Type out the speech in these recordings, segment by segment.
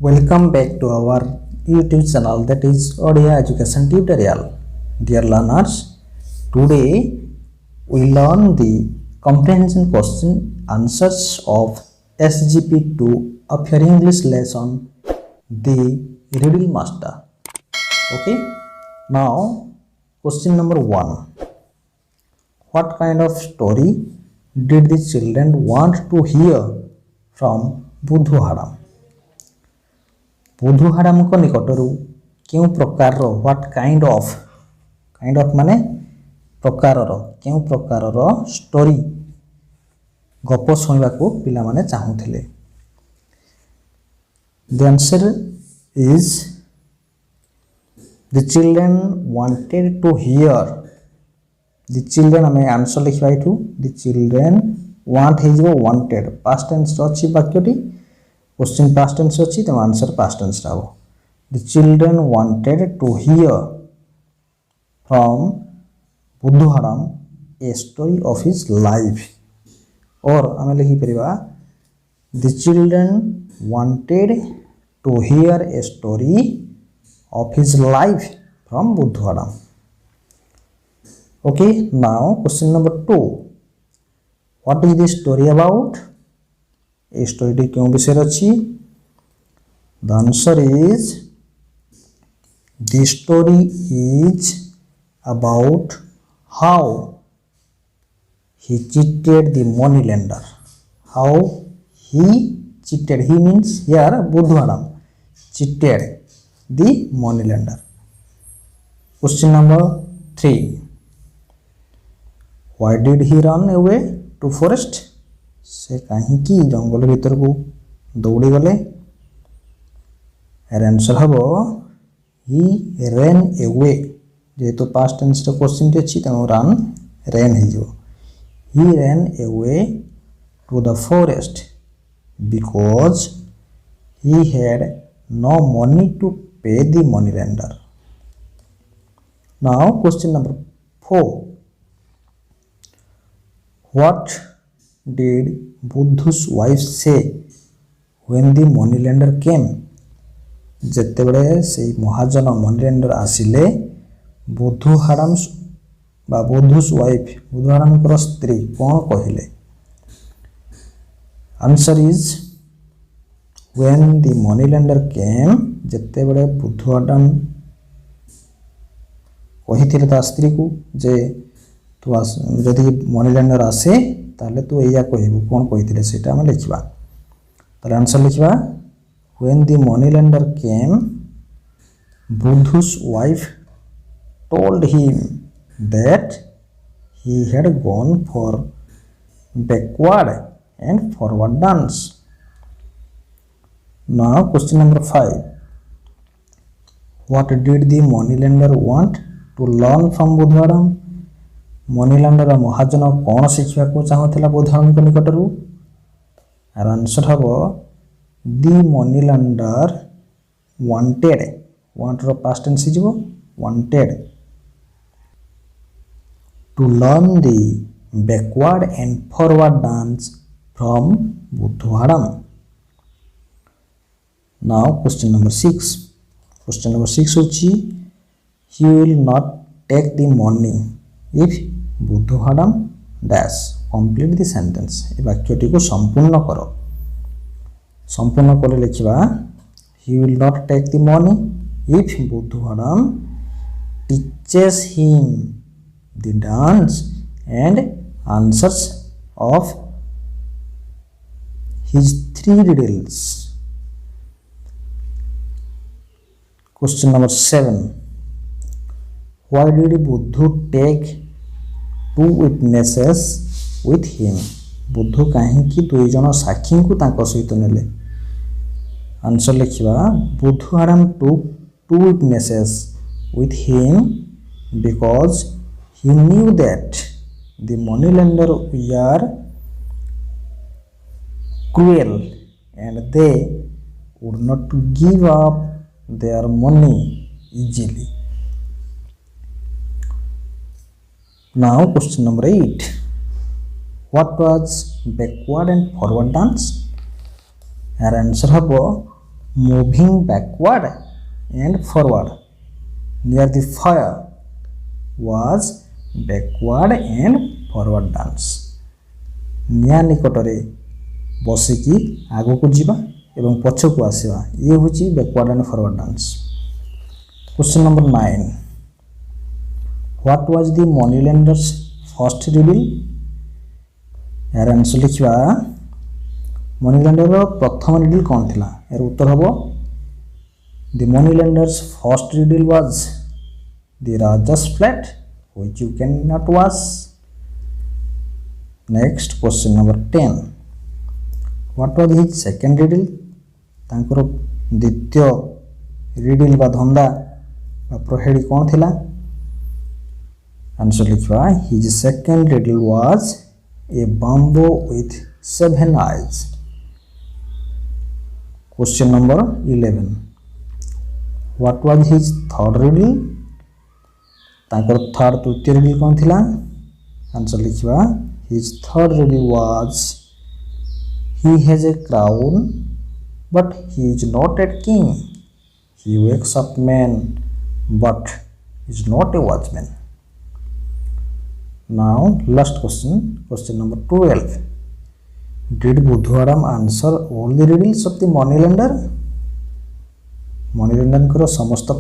Welcome back to our YouTube channel, that is Odia Education Tutorial. Dear learners, today we learn the comprehension question answers of SGP2 of your English lesson, the Riddle Master. Okay, now question number 1. What kind of story did the children want to hear from Budhu Haram? Budhu हाड़ामक निकटरू क्यों प्रकार what kind of माने प्रकार क्यों प्रकार story गप शुणा को पिला माने चाहूले. The answer is the children wanted to hear. The children आम आंसर लिखा यू द चिल्ड्रेन वांट हो वांटेड पास्ट टेंस अच्छी वाक्यटी क्वेश्चन पास्ट टेंस अच्छी तो आंसर पास्ट टेंस हम. The children wanted to hear from Budhu Hadam a story of his life. और आम लिखिपर the children wanted to hear a story of his life from Budhu Hadam. Okay, now question number 2. What is the story about? A story क्यों विषय अच्छी? The answer is the story is about how he cheated the money lender. How he cheated, he means here Budhu Hadam cheated the money lender. Question number 3. Why did he run away to forest? से कहीं जंगल भीतर को दौड़ी गले. Answer हम he ran away. जेहेतु past tense question अच्छी तेणु रन रेन हो. He ran away to the forest because he had no money to pay the money lender. Now question number 4. What did Budhu's wife say when the money lender came? जेते बड़े से महाजन money lender आसिले Budhu हाड़ाम बा बुधुस wife Budhu हाड़ाम स्त्री कौन कहले? Answer is when the money lender came. जेते बड़े बुधु हाड़ाम कही ता स्त्री को जे तू जदि मनी लेंडर आसे ताले तू या कहबू कौन कही से लिखा. ताले आंसर लिखा when the money lender came Budhu's wife told him that he had gone for backward and forward dance. Now question number 5. What did the money lender want to learn from Budhu Hadam? Money lender महाजन कौन शिखा को चाहूला बुधु हाड़ाम को निकटरू? Our answer हम the money lender wanted. वांटर past tense हो wanted to learn the backward and forward dance from Budhu Hadam. Now question number 6. Question number 6 होची he will not take the money if Budhu Hadam dash. Complete the sentence. ये वाक्यटी को संपूर्ण करो. संपूर्ण कर लिखा he will not take the money if Budhu Hadam teaches him the dance and answers of his 3 riddles. Question number 7. Why did Budhu take 2 witnesses with him? Budhu कहीं 2 जन साक्षी को सहित नेले. आंसर लिखा Budhu हाड़ाम took 2 witnesses with him because he knew that the money lender were cruel and they would not give up their money easily. Now question number 8. What was backward and forward dance? Our answer हम moving backward and forward near the fire was backward and forward dance. निया निकटरे बसिकी आगो को जीवा एवं पछक को आसीबा ये होची backward and forward dance. Question number 9. What was the money lenders first riddle. यार आंसर लिखिबा मनी लेंडर प्रथम रिडल कौन थिला. यार उत्तर हबो the money lenders first riddle was the rajas flat which you can not watch. Next question number 10. What was his second riddle. तांकर द्वितीय riddle बा धंदा बा प्रोहेडी कौन थिला. आंसर लिखवा his second riddle was a bamboo with 7 eyes. Question number 11. What was his third riddle. तांकर third तृतीय रिडल कौन थिला. आंसर लिखवा his third riddle was he has a crown but he is not a king. He wakes up men but is not a watchman. Now last question, question number 12. Did Budhuaram answer all the riddles of the money lender. money lender को समस्त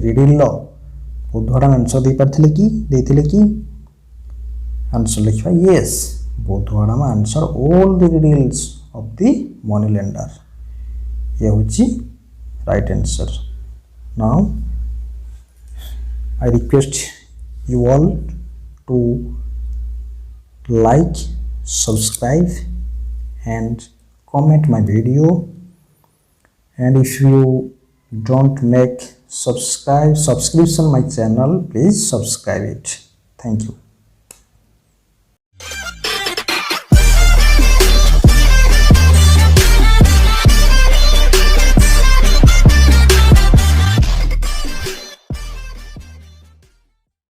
riddle लो बुधवाराम answer दे पारथिले कि देथिले कि. Answer लिखवा yes बुधवाराम answer all the riddles of the money lender. ये होची right answer. Now I request you all to like, subscribe and comment my video, and if you don't make subscription my channel, please subscribe it. Thank you.